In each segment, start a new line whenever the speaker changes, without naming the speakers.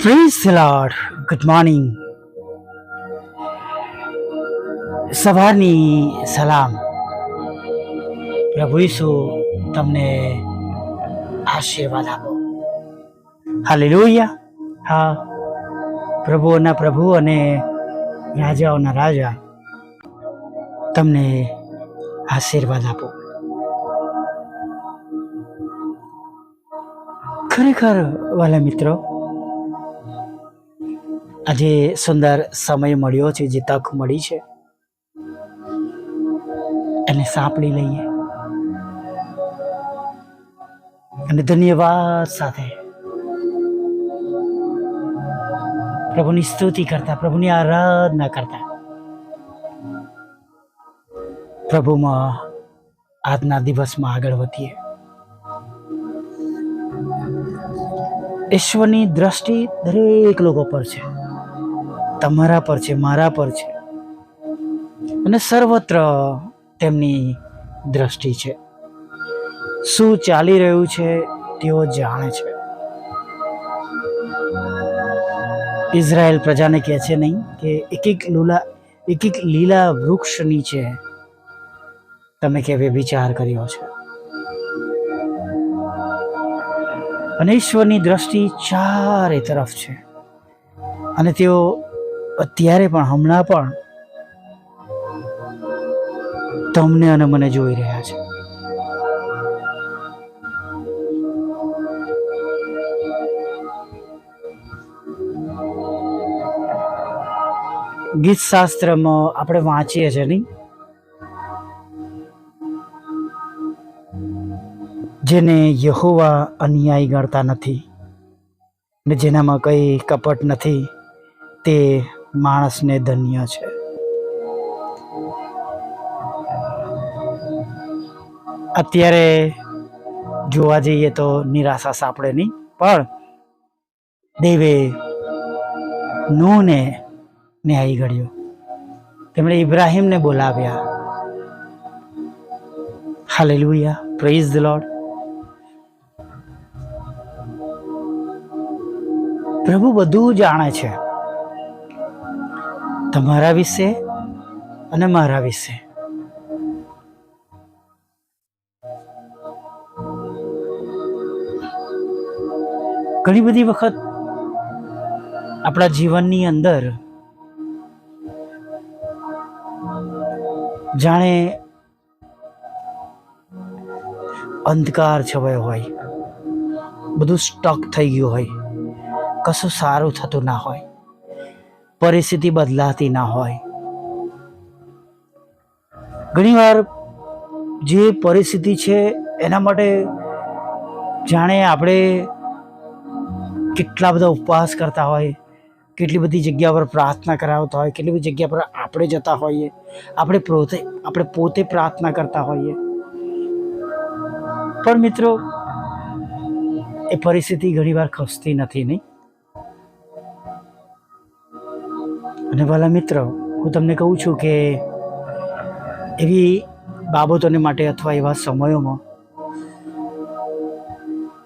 Praise the lord. Good morning. સવારની સલામ. પ્રભુ ઈસુ તમને આશીર્વાદ આપો. હાલેલુયા. હા, પ્રભુઓના પ્રભુ અને રાજાઓના રાજા તમને આશીર્વાદ આપો. ખરેખર વાલા મિત્રો, આજે સુંદર સમય મળ્યો છે, જે તક મળી છે એને સાંપડી લઈએ અને ધન્યવાદ સાથે પ્રભુની સ્તુતિ કરતા, પ્રભુની આરાધના કરતા પ્રભુમાં આજના દિવસમાં આગળ વધીએ. ઈશ્વરની દ્રષ્ટિ દરેક લોકો પર છે, તમારા પર છે, મારા પર છે અને સર્વત્ર તેમની દ્રષ્ટિ છે. શું ચાલી રહ્યું છે તેઓ જાણે છે. ઇઝરાયલ પ્રજાને કહે છે નહીં કે એક એક લીલા વૃક્ષ નીચે તમે કેવી વિચાર કર્યો છે. અને ઈશ્વરની દ્રષ્ટિ ચારે તરફ છે અને તેઓ અત્યારે પણ, હમણાં પણ તમને અને મને જોઈ રહ્યા છે. ગીત શાસ્ત્રમાં આપણે વાંચીએ છીએ નહીં, જેને યહોવા અન્યાયી ગણતા નથી ને જેનામાં કંઈ કપટ નથી તે માણસને ધન્ય છે. અત્યારે જોવા જઈએ તો નિરાશા સાંપડે નહીં, પણ દેવે નૂહને ન્યાયી ગણ્યો. તેમણે ઇબ્રાહીમને બોલાવ્યા. હાલેલુયા. Praise the lord. પ્રભુ બધું જાણે છે, તમારા વિશે અને મારા વિશે. ઘણી બધી વખત આપણા જીવનની અંદર જાણે અંધકાર છવાયો હોય, બધું સ્ટક થઈ ગયું હોય, કશું સારું થતું ના હોય, પરિસ્થિતિ બદલાતી ના હોય. ઘણીવાર જે પરિસ્થિતિ છે એના માટે જાણે આપણે કેટલા બધા ઉપવાસ કરતા હોય, કેટલી બધી જગ્યા પર પ્રાર્થના કરાવતા હોય, કેટલી બધી જગ્યા પર આપણે જતા હોઈએ, આપણે પોતે પ્રાર્થના કરતા હોઈએ, પણ મિત્રો એ પરિસ્થિતિ ઘણીવાર ખસતી નથી નહીં. અને વાલા મિત્રો, હું તમને કહું છું કે એવી બાબતોને માટે અથવા એવા સમયોમાં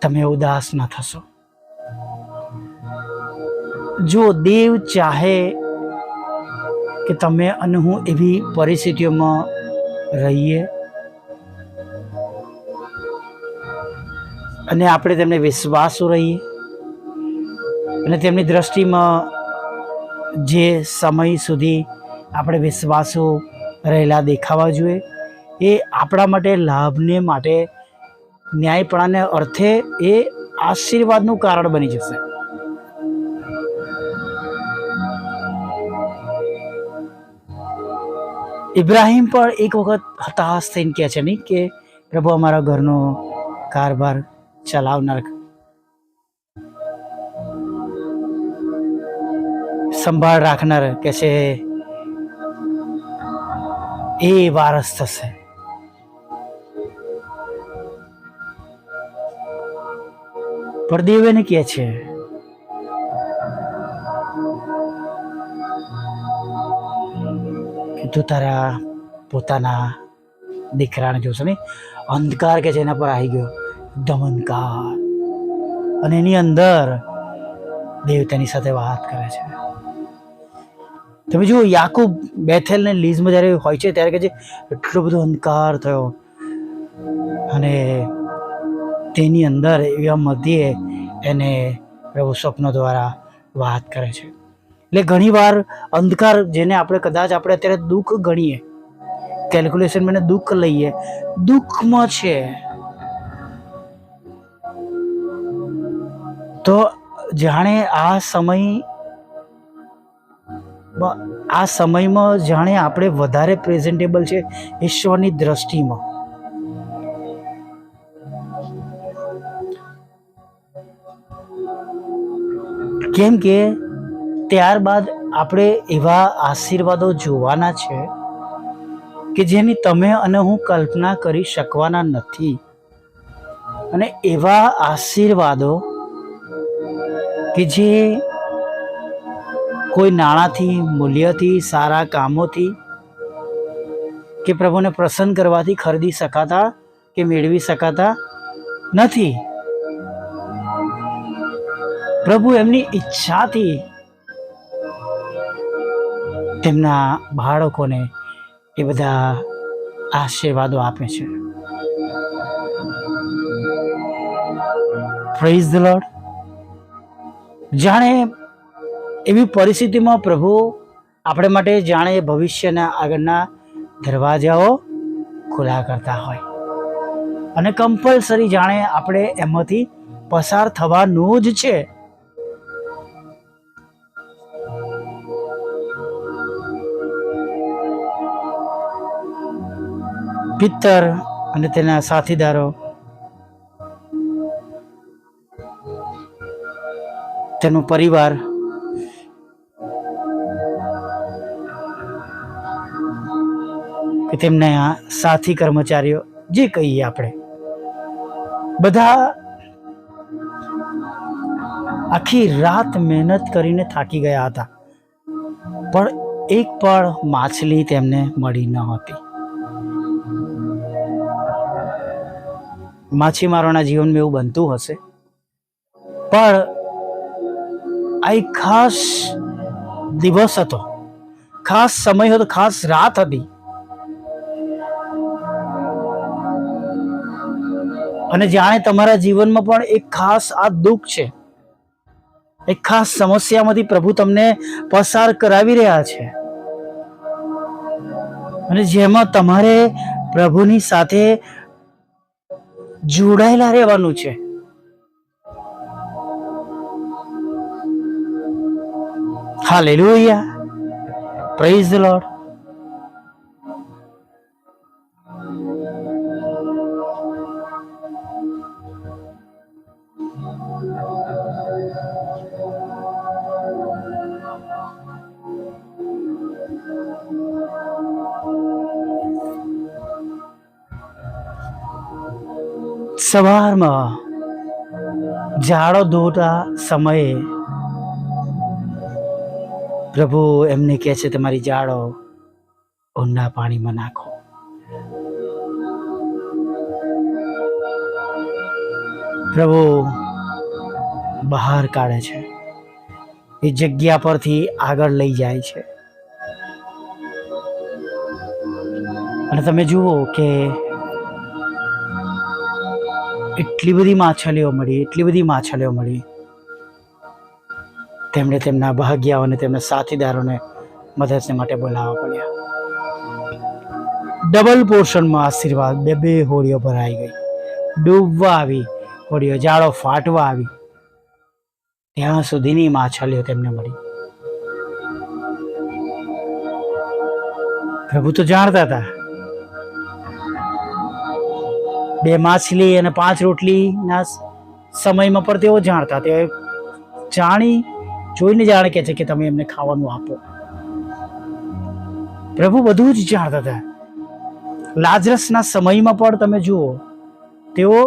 તમે ઉદાસ ના થશો. જો દેવ ચાહે કે તમે અને હું એવી પરિસ્થિતિઓમાં રહીએ અને આપણે તેમને વિશ્વાસુ રહીએ અને તેમની દ્રષ્ટિમાં જે સમય સુધી આપણે વિશ્વાસુ રહેલા દેખાવા જોઈએ, એ આપણા માટે લાભને માટે, ન્યાયપણાને અર્થે એ આશીર્વાદનું કારણ બની જશે. ઇબ્રાહીમ પણ એક વખત હતાશ થઈને કહે છે નહીં કે પ્રભુ અમારા ઘરનો કારભાર ચલાવનાર, સંભાળ રાખનાર કે છે એ વારસ થશે. પણ દેવ એને કહે છે કે તું તારા પોતાના દીકરાને જોશે ને. અંધકાર કે છે એના પર આવી ગયો, એકદમ અંધકાર, અને એની અંદર દેવ તેની સાથે વાત કરે છે. તમે જુઓ, યાકૂબ બેથેલ ને લીઝમાં જ્યારે હોય છે ત્યારે કે છે એટલો બધો અંધકાર થયો અને તેની અંદર એવા મધ્યે એને પ્રભુ સ્વપ્નો દ્વારા વાત કરે છે. એટલે ઘણીવાર અંધકાર, જેને આપણે કદાચ આપણે અત્યારે દુઃખ ગણીએ, કેલ્ક્યુલેશન મને દુઃખ લઈએ, દુઃખમાં છે તો જાણે આ સમયમાં જાણે આપણે વધારે પ્રેઝન્ટેબલ છે ઈશ્વરની દ્રષ્ટિમાં. કેમ કે ત્યારબાદ આપણે એવા આશીર્વાદો જોવાના છે કે જેની તમે અને હું કલ્પના કરી શકવાના નથી. અને એવા આશીર્વાદો કે જે કોઈ નાણાંથી, મૂલ્યથી, સારા કામોથી કે પ્રભુને પ્રસન્ન કરવાથી ખરીદી શકાતા કે મેળવી શકાતા નથી. પ્રભુ એમની ઈચ્છાથી તેમના બાળકોને એ બધા આશીર્વાદો આપે છે. Praise the lord. જાણે એવી પરિસ્થિતિમાં પ્રભુ આપણે માટે જાણે ભવિષ્યના આગળના દરવાજાઓ ખુલ્લા કરતા હોય અને કમ્પલસરી જાણે આપણે એમાંથી પસાર થવાનું જ છે. પિત્તર અને તેના સાથીદારો તેનો પરિવાર કે તેમના સાથી કર્મચારીઓ, જે કહીએ આપણે, બધા આખી રાત મહેનત કરીને થાકી ગયા હતા, પણ એક પણ માછલી તેમને મળી ન હતી. માછીમારોના જીવનમાં એવું બનતું હશે, પણ આ એક ખાસ દિવસ હતો, ખાસ સમય હતો, ખાસ રાત હતી. અને જાણે તમારા જીવનમાં પણ એક ખાસ આ દુઃખ છે, એક ખાસ સમસ્યામાંથી પ્રભુ તમને પસાર કરાવી રહ્યા છે અને જેમાં તમારે પ્રભુની સાથે જોડાયેલા રહેવાનું છે. હાલેલુયા. Praise the lord. સવારમાં ઝાડો ધોતા સમયે પ્રભુ એમને કહે છે, તમારી ઝાડો ઊંડા પાણીમાં નાખો. પ્રભુ બહાર કાઢે છે, એ જગ્યા પરથી આગળ લઈ જાય છે. અને તમે જુઓ કે એટલી બધી માછલીઓ મળી. તેમણે તેમના ભાગ્યાઓ અને તેમના સાથીદારોને મદદ માટે બોલાવવા પડ્યા. ડબલ પોર્શનમાં આશીર્વાદ. બે હોડીઓ ભરાઈ ગઈ, ડૂબવા આવી હોડીઓ, જાળો ફાટવા આવી, ત્યાં સુધીની માછલીઓ તેમને મળી. પ્રભુ તો જાણતા હતા. 2 માછલી અને 5 રોટલીના સમયમાં પણ તેઓ જાણતા. તેઓ જોઈને જાણે કે છે કે તમે એમને ખાવાનું આપો. પ્રભુ બધું જ જાણતા હતા. લાજરસના સમયમાં પણ તમે જુઓ, તેઓ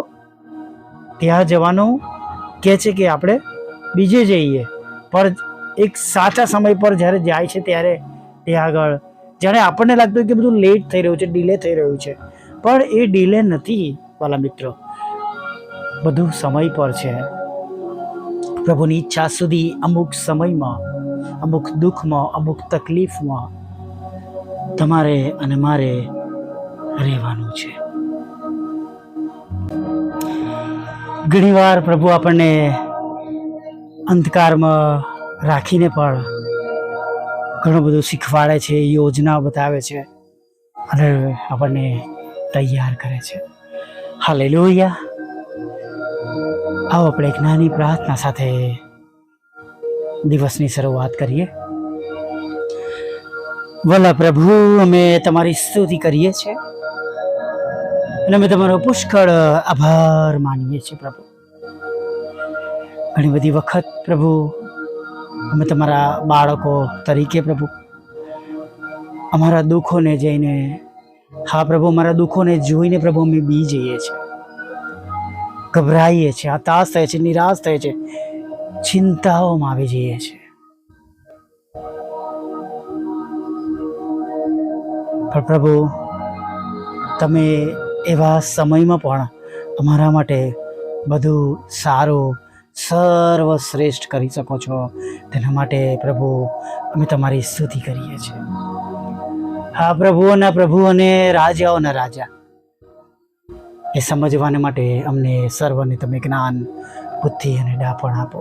ત્યાં જવાનું કહે છે કે આપણે બીજે જઈએ, પણ એક સાચા સમય પર જ્યારે જાય છે ત્યારે ત્યાં આગળ જાણે આપણને લાગતું કે બધું લેટ થઈ રહ્યું છે, ડિલે થઈ રહ્યું છે, પણ એ ડિલે નથી વાલા મિત્રો, બધું સમય પર છે. પ્રભુની ઈચ્છા સુધી અમુક સમયમાં, અમુક દુઃખમાં, અમુક તકલીફમાં તમારે અને મારે રહેવાનું છે. ઘણીવાર પ્રભુ આપણને અંધકારમાં રાખીને પણ ઘણું બધું શીખવાડે છે, યોજના બતાવે છે અને આપણને તૈયાર કરે છે. હાલેલુયા. આવો આપણે એક નાની પ્રાર્થના સાથે દિવસની શરૂઆત કરીએ. ભલા પ્રભુ, અમે તમારી સ્તુતિ કરીએ છીએ અને અમે તમારો પુષ્કળ આભાર માનીએ છીએ પ્રભુ. ઘણી બધી વખત પ્રભુ અમે તમારા બાળકો તરીકે પ્રભુ અમારા દુઃખોને જઈને, હા પ્રભુ, અમારા દુઃખોને જોઈને પ્રભુ અમે બી જઈએ છીએ, ગભરાઈએ છીએ, હતાશ થાય છે, નિરાશ થાય છે, ચિંતાઓમાં આવી જઈએ છીએ. પણ પ્રભુ, તમે એવા સમયમાં પણ અમારા માટે બધું સારું, સર્વશ્રેષ્ઠ કરી શકો છો. તેના માટે પ્રભુ અમે તમારી સ્તુતિ કરીએ છીએ. હા પ્રભુઓના પ્રભુ અને રાજાઓના રાજા, એ સમજવાને માટે અમને સર્વને તમે જ્ઞાન, બુદ્ધિ અને ડાપણ આપો.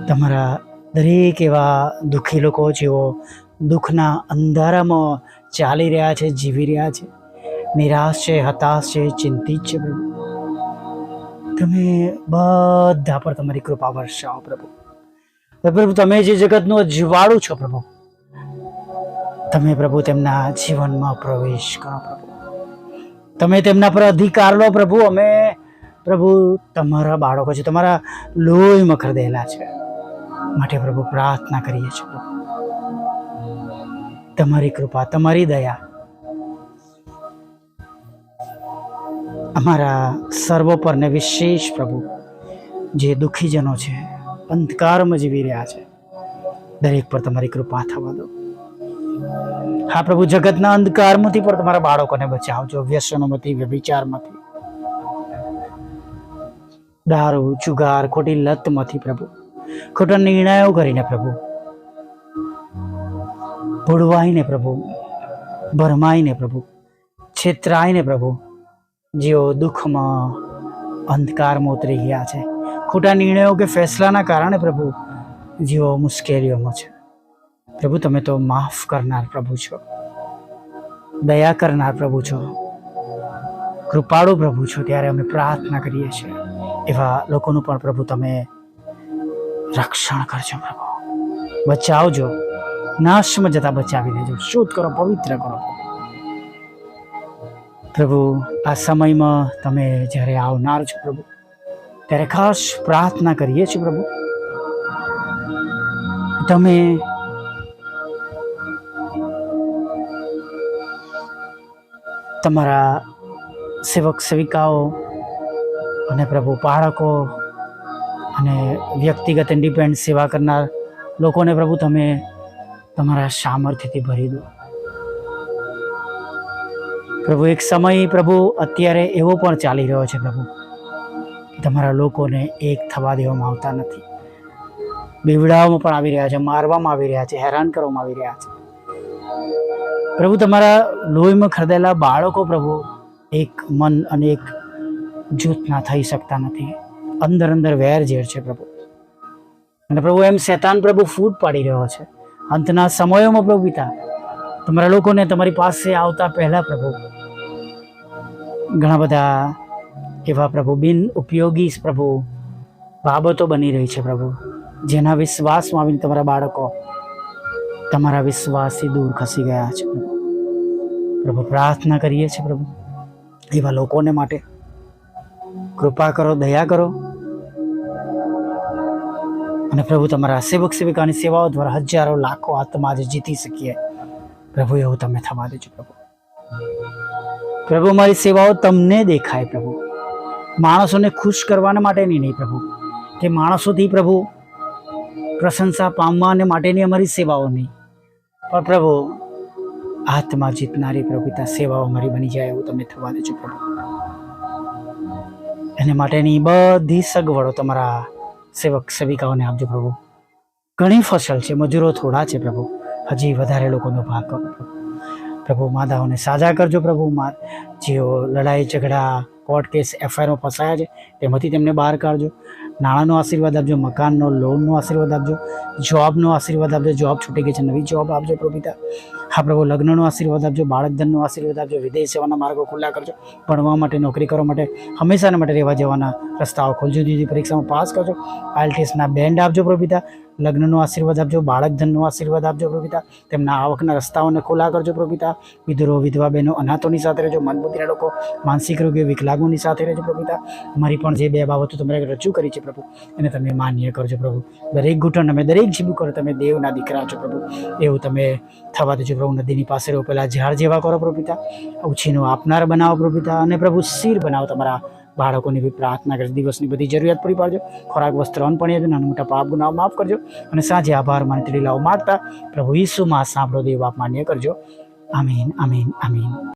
તમારા દરેક એવા દુઃખી લોકો જેઓ દુઃખના અંધારામાં ચાલી રહ્યા છે, જીવી રહ્યા છે, નિરાશ છે, હતાશ છે, ચિંતિત છે પ્રભુ, તમે બધા પર તમારી કૃપા વર્ષાવો પ્રભુ. પ્રભુ, તમે જે જગતનું અજવાળું છો પ્રભુ, તમે પ્રભુ તેમના જીવનમાં પ્રવેશ કરો પ્રભુ. તમે તેમના પર અધિકાર લો પ્રભુ. અમે પ્રભુ તમારા બાળકો છે, તમારા લોહીમાં ખરદેલા છે, માટે પ્રભુ પ્રાર્થના કરીએ છીએ પ્રભુ, તમારી કૃપા, તમારી દયા અમારા સર્વ પર ને વિશેષ પ્રભુ જે દુઃખીજનો છે, અંધકારમાં જીવી રહ્યા છે, દરેક પર તમારી કૃપા થવા દો. હા પ્રભુ, જગતના અંધકારમાંથી પણ તમારા બાળકોને બચાવજો, વ્યસનોમાંથી, વ્યભિચારમાંથી, દારૂ, જુગાર, ખોટી લતમાંથી પ્રભુ, ખોટા નિર્ણયો કરીને પ્રભુ, ભોળવાઈને પ્રભુ, ભરમાઈને પ્રભુ, છેતરાઈને પ્રભુ, જેઓ દુઃખમાં, અંધકારમાં ઉતરી ગયા છે, ખોટા નિર્ણયો કે ફેસલાના કારણે પ્રભુ જેઓ મુશ્કેલીઓમાં છે, પ્રભુ તમે તો માફ કરનાર પ્રભુ છો, દયા કરનાર પ્રભુ છો, કૃપાળુ પ્રભુ છો. ત્યારે અમે પ્રાર્થના કરીએ છીએ એવા લોકોનું પણ પ્રભુ તમે રક્ષણ કરજો પ્રભુ, બચાવજો, નાશમાં જતા બચાવી લેજો, શુદ્ધ કરો, પવિત્ર કરો પ્રભુ. આ સમયમાં તમે જ્યારે આવનાર છો પ્રભુ, ત્યારે ખાસ પ્રાર્થના કરીએ છીએ પ્રભુ, તમે તમારા સેવક સેવિકાઓ અને પ્રભુ બાળકો અને વ્યક્તિગત ઇન્ડિપેન્ડન્ટ સેવા કરનાર લોકોને પ્રભુ તમે તમારા સામર્થ્યથી ભરી દો પ્રભુ. એક સમય પ્રભુ અત્યારે એવો પણ ચાલી રહ્યો છે પ્રભુ, તમારા લોકોને એક થવા દેવામાં આવતા નથી, બીવડાવવામાં પણ આવી રહ્યા છે, મારવામાં આવી રહ્યા છે, હેરાન કરવામાં આવી રહ્યા છે પ્રભુ. તમારા લોહીમાં ખરદેલા બાળકો પ્રભુ એક મન અને એક જૂથના થઈ શકતા નથી, અંદર અંદર વેર ઝેર છે પ્રભુ. અને પ્રભુ એમ શેતાન પ્રભુ ફૂટ પાડી રહ્યો છે. અંતના સમયોમાં પ્રભુ પિતા, તમારા લોકોને તમારી પાસે આવતા પહેલા પ્રભુ ઘણા બધા એવા પ્રભુ બિન ઉપયોગી પ્રભુ બાબતો બની રહી છે પ્રભુ, જેના વિશ્વાસમાં આવીને તમારા બાળકો તમારા વિશ્વાસથી દૂર ખસી ગયા છે પ્રભુ. પ્રાર્થના કરીએ છીએ પ્રભુ એવા લોકોને માટે કૃપા કરો, દયા કરો અને પ્રભુ તમારા સેવક સેવિકાની સેવાઓ દ્વારા હજારો લાખો આત્મા આજે જીતી શકીએ પ્રભુ, એવું તમે થવા દેજો પ્રભુ. પ્રભુ અમારી સેવાઓ તમને દેખાય પ્રભુ, માણસોને ખુશ કરવાના માટેની નહીં પ્રભુ, કે માણસોથી પ્રભુ પ્રશંસા પામવાને માટેની અમારી સેવાઓ નહીં, પણ પ્રભુ આત્મા જીતનારી પ્રભુ પિતા સેવાઓ અમારી બની જાય એવું તમે થવા દેજો પ્રભુ. એને માટેની બધી સગવડો તમારા સેવક સેવિકાઓને આપજો પ્રભુ. ઘણી ફસલ છે, મજૂરો થોડા છે પ્રભુ, હજી વધારે લોકોનો ભાગ કરો પ્રભુ. માદાઓને સાજા કરજો પ્રભુ. જેઓ લડાઈ ઝઘડા કોર્ટ કેસ એફઆઈઆરમાં ફસાયા છે તેમાંથી તેમને બહાર કાઢજો. નાણાંનો આશીર્વાદ આપજો, મકાનનો લોનનો આશીર્વાદ આપજો, જોબનો આશીર્વાદ આપજો. જોબ છૂટી ગઈ છે, નવી જોબ આપજો પ્રભુ પિતા. હા પ્રભુ, લગ્નનો આશીર્વાદ આપજો, બાળકધનનો આશીર્વાદ આપજો, વિદેશ સેવાના માર્ગો ખુલ્લા કરજો, ભણવા માટે, નોકરી કરવા માટે, હંમેશાના માટે રહેવા જવાના રસ્તાઓ ખોલજો. દીદી પરીક્ષામાં પાસ કરજો, આઈએલટીએસના બેન્ડ આપજો પ્રભુ પિતા. લગ્નનો આશીર્વાદ આપજો, બાળકધનનો આશીર્વાદ આપજો પ્રભુ પિતા. તેમના આવકના રસ્તાઓને ખુલ્લા કરજો પ્રભુ પિતા. વિધુરો, વિધવા બહેનો, અનાથોની સાથે રહેજો. મનબુદ્ધિના લોકો, માનસિક રોગીઓ, વિકલાંગોની સાથે રહેજો પ્રભુ પિતા. અમારી પણ જે બે બાબતો તમારે રજૂ કરી છે પ્રભુ, એને તમે માન્ય કરજો પ્રભુ. દરેક ઘૂંટણ અમે દરેક જીભું કરો, તમે દેવના દીકરા છો પ્રભુ, એવું તમે થવા દેજો પ્રભુ. નદીની પાસે રોપેલા ઝાડ જેવા કરો પ્રભુ પિતા. ઉછીનો આપનાર બનાવો પ્રભુ પિતા. અને પ્રભુ શિર બનાવો તમારા બાળકોની બી પ્રાર્થના કરી. દિવસની બધી જરૂરિયાત પૂરી પાડજો. ખોરાક, વસ્ત્ર, અન્ન પણ આપજો. નાના મોટા પાપ ગુનાઓ માફ કરજો. અને સાંજે આભાર માની લીલાઓ માગતા પ્રભુ ઈસુમાં સાંભળો દેવ બાપ માન્ય કરજો. આમીન, આમીન, આમીન.